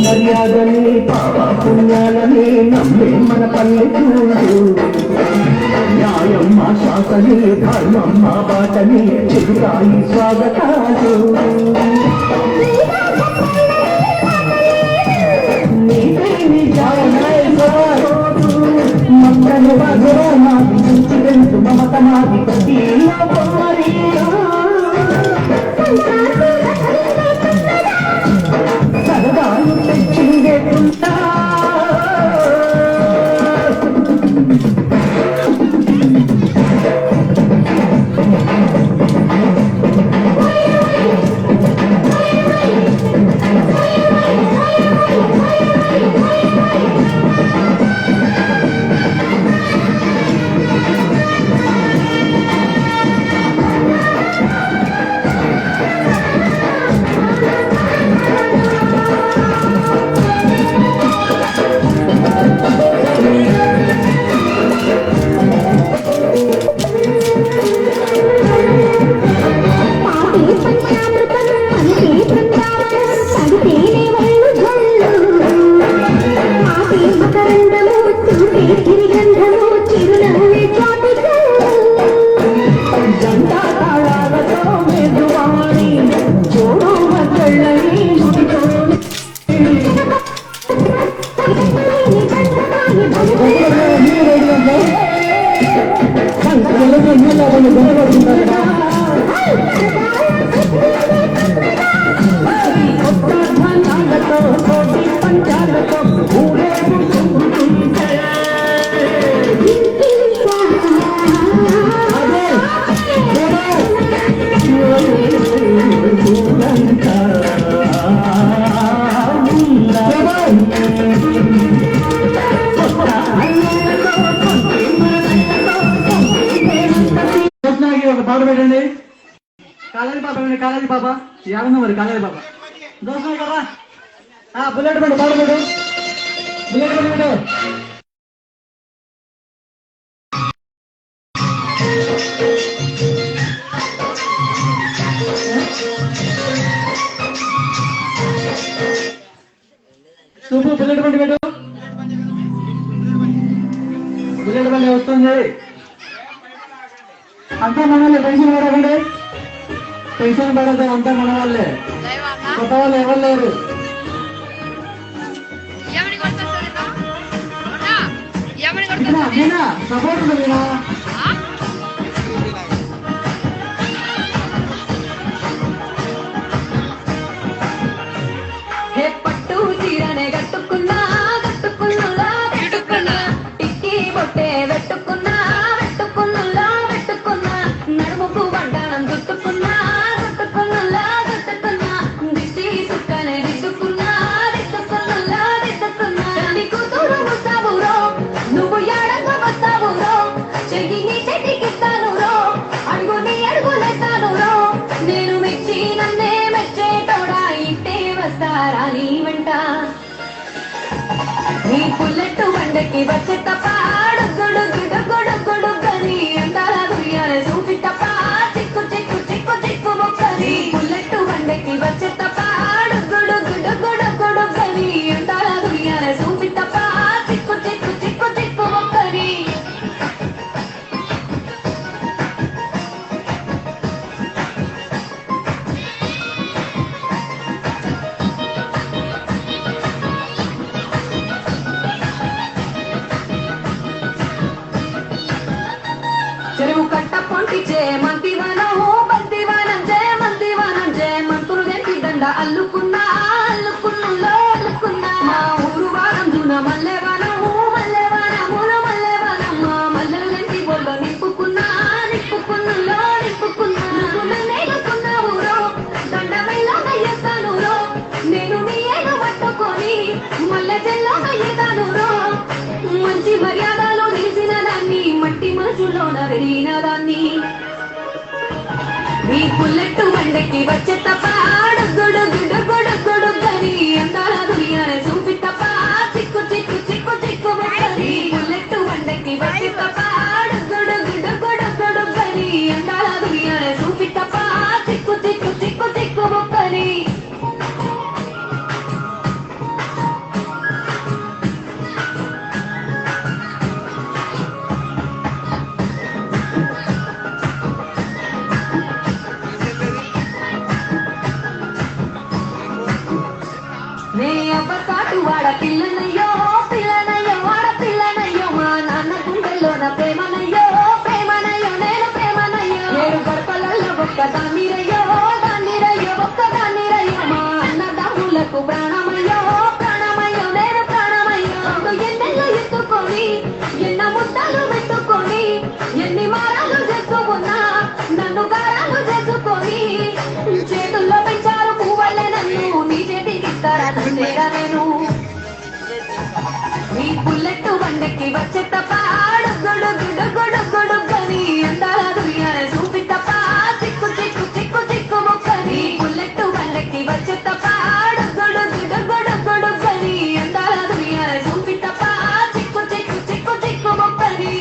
మర్యాదని పాప పుణ్యాలని నమ్మే మన పల్లెటూరు న్యాయం మా శాసని ధర్మం మా బాటని చెబుతాయి స్వాగతాలు మమ్మల్ని మమత మాది సరదాలు తెచ్చిందేకుంటా పాట పెట్టండి. కాలేజీ పాప కాలేజీ పాప యాగంగా మరి కాలేజీ పాప దోషం కదా బుల్లెట్ పండు పాట పెట్టు బుల్లెట్ పండు పెట్టు చూపు బుల్లెట్ పండు పెట్టు బుల్లెట్ పండు వస్తుంది అంతా మన వాళ్ళే టెన్షన్ పడకండి టెన్షన్ పడదు అంతా మన వాళ్ళే కొత్త వాళ్ళు ఎవరు లేరు సపోర్ట్ ఉంది మీనా పట్టు చీరనే కట్టుకున్నా కట్టుకున్నా కట్టుకున్నా టిక్కి బొట్టే పెట్టుకున్నా పెట్టుకున్నా పెట్టుకున్నా నడుముకు వడ్డానం చుట్టుకున్నా చుట్టుకున్నా చుట్టుకున్నా దిష్టి సుక్కనే దిద్దుకున్నా దిద్దుకున్నా దిద్దుకున్నా నీ కూతురు వస్తావు రో నువ్వు ఏడంగా వస్తావు రో చెయ్యి నీ చెట్టికిస్తాను రో అడుగుని అడుగులేస్తాను రో నేను మెచ్చి నన్నే మెచ్చేటోడా ఇంటే వస్తారా నీ వెంట నీ పుల్లెట్టు బండకి వచ్చే తప్ప అడుగుడు గుడు గుడు గని అంటాల దుయ్యాలే చూపి తప్ప చిక్కు చిక్కు చిక్కు చిక్కు మొక్కని పుల్లెట్టు బండకి వచ్చే తప్ప అడుగుడు గుడు గని అంటాల దుయ్యాలే చూపి తప్ప చిక్కు చిక్కు చిక్కు చిక్కు మొక్కని అల్లుకున్నా అల్లుకున్నులో అల్లుకున్నా మా ఊరు వారందున మల్లెవనము మల్లెవనముల మల్లెవనమ్మ మల్లెలంటి బొల్ల నిప్పుకున్నా నిప్పుకున్నులో నిప్పుకున్నా నేనుకున్న ఊరో దండమైలో అయ్యేస్తానురో నేను నీ ఏడు పట్టుకొని మల్లె చెల్లో అయ్యేదానురో మంచి మర్యాదలో నిలిచిన దాన్ని మట్టి మనసులోన వెరిగిన దాన్ని నీ పుల్లెట్టు బండకి వచ్చే తప్ప అడుగుడు గుడు గుడు గుడు గని అందాల దునియానే చూపి తప్ప చిక్కు చిక్కు చిక్కు చిక్కు నీ పుల్లెట్టు బండకి వచ్చే తప్ప అడుగుడు గుడు గుడు గుడు గని అందాల దునియానే చూపి తప్ప చిక్కు చిక్కు చిక్కు చిక్కు మొక్కని నే అవ్వసాటు వాడ పిల్లనయ్యో పిల్లనయ్యో వాడ పిల్లనయ్యో మా నాన్న గుండెల్లోన ప్రేమనయ్యో ప్రేమనయ్యో నేను ప్రేమనయ్యో ఏడు గడపలలో ఒక్క దాన్నిరయ్యో దాన్నిరయ్యో ఒక్క దాన్నిరయ్యో మా అన్నదమ్ములకు ప్రాణమయ్యో ప్రాణమయ్యో నేను ప్రాణమయ్యో ఎన్నెల్లో ఎత్తుకొని ఎన్న ముద్దలు పెట్టుకొని ఎన్ని మారాలు చేసుకున్నా నన్ను గారాలు చేసుకొని చేతుల్లో పెంచారు పువ్వులే నన్ను నీ చేతికి తేడా నేను నీ పుల్లెట్టు బండకి వచ్చే తప్ప అడుగుడు గుడు గుడు గుడు గని అందాల దునియానే చూపి తప్ప చిక్కు చిక్కు చిక్కు చిక్కు మొక్కని పుల్లెట్టు బండకి వచ్చే తప్ప అడుగుడు గుడు గుడు గుడు గని అందాల దునియానే చూపి తప్ప చిక్కు చిక్కు చిక్కు చిక్కు మొక్కని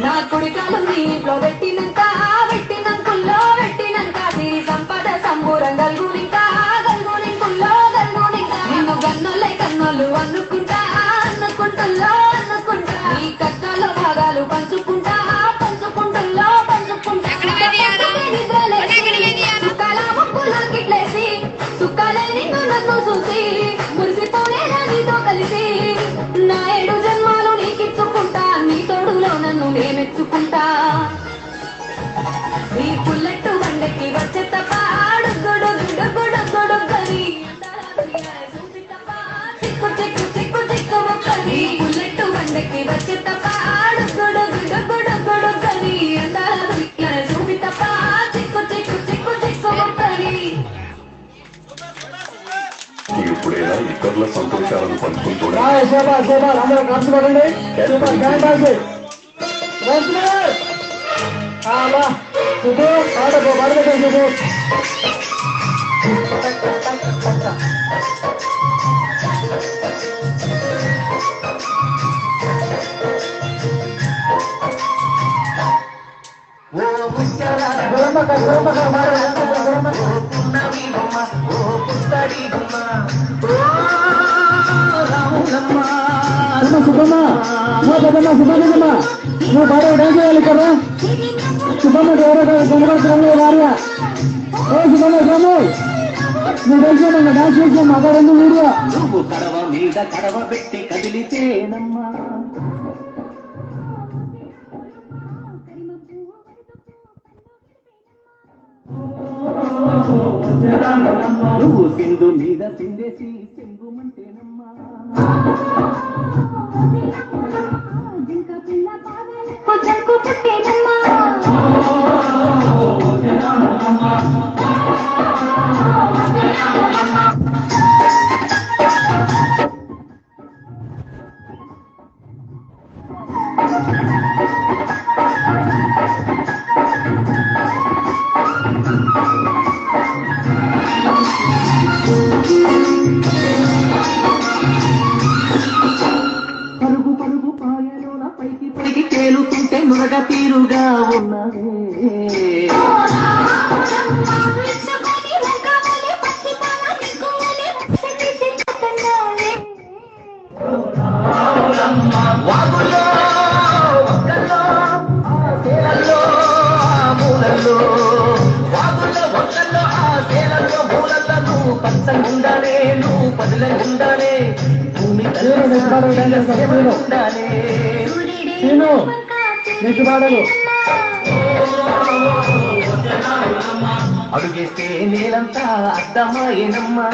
నా కుడికాలు నీ ఇంట్లో పెట్టినంత పెట్టినంకుల్లో పెట్టినంత నీ సంపద సంబూరం గల్గునింకా గల్గునింకుల్లో గల్గునింకా నిన్ను గన్నోళ్ళే కన్నోళ్ళు అనుకుంటా అనుకుంటుల్లో అనుకుంటా నీ కష్టాల్లో భాగాలు పంచుకుంటా పంచుకుంటుల్లో పంచుకుంటా సుఖాల ముక్కులో కిట్లేసి సుఖాలే నిన్ను నన్ను చూసి మురిసిపోనే నీతో కలిసి నా 7 జన్మాలు నీకిచ్చుకుంటా నీ తోడులో నన్ను నేమెచ్చుకుంటా నీ పుల్లెట్టు బండకి వచ్చే తప్ప అడుగుడు గుడు గుడు గుడు గని చిక్కు చిక్కు చిక్కు చిక్కు మొక్కని పుల్లెట్టు బండకి వచ్చే తప్ప అడుగుడు గుడు గుడు గుడు గని అందాల దునియానే చూపి తప్ప చిక్కు చిక్కు చిక్కు చిక్కు మొక్కని ఇప్పుడైనా ఇతరుల సంతోషాలను పంచుకుంటూనే శోభా శోభా అందరూ కలిసి పడండి శోభా గ్యాంగ్ బాల్సి శుభు పాడకు పాడబెట్టండి శుభు సుబ్బమ్మ సుబ్బమ్మ నువ్వు పాడే డాన్స్ చేయాలి కదా సుబ్బమ్మ ఎవరో సంబరాలు వారియా ఓ సుబ్బమ్మ స్వామి నువ్వు డాన్స్ చేయమన్నా డాన్స్ చేసాము అక్కడ వీడియో నువ్వు కడవ మీద కడవ పెట్టి కదిలితేనమ్మా నువ్వు సింధు మీద సిందేసి సింగుమంటేనమ్మా పరుగు పరుగు పాయలోన పైకి పైకి తేలుతుంటే నురగ తీరుగా ఉన్నదే వాగులో ఒక్కల్లో ఆ తేలల్లో ఆ మూలల్లో వాగులో ఒక్కల్లో ఆ సేలల్లో పూలల్లో నువ్వు పచ్చంగుండాలే నువ్వు పదులంగుండాలే భూమి ఉండాలే నేను నీకు పాడలు అడుగేస్తే నేలంతా అర్థమాయనమ్మా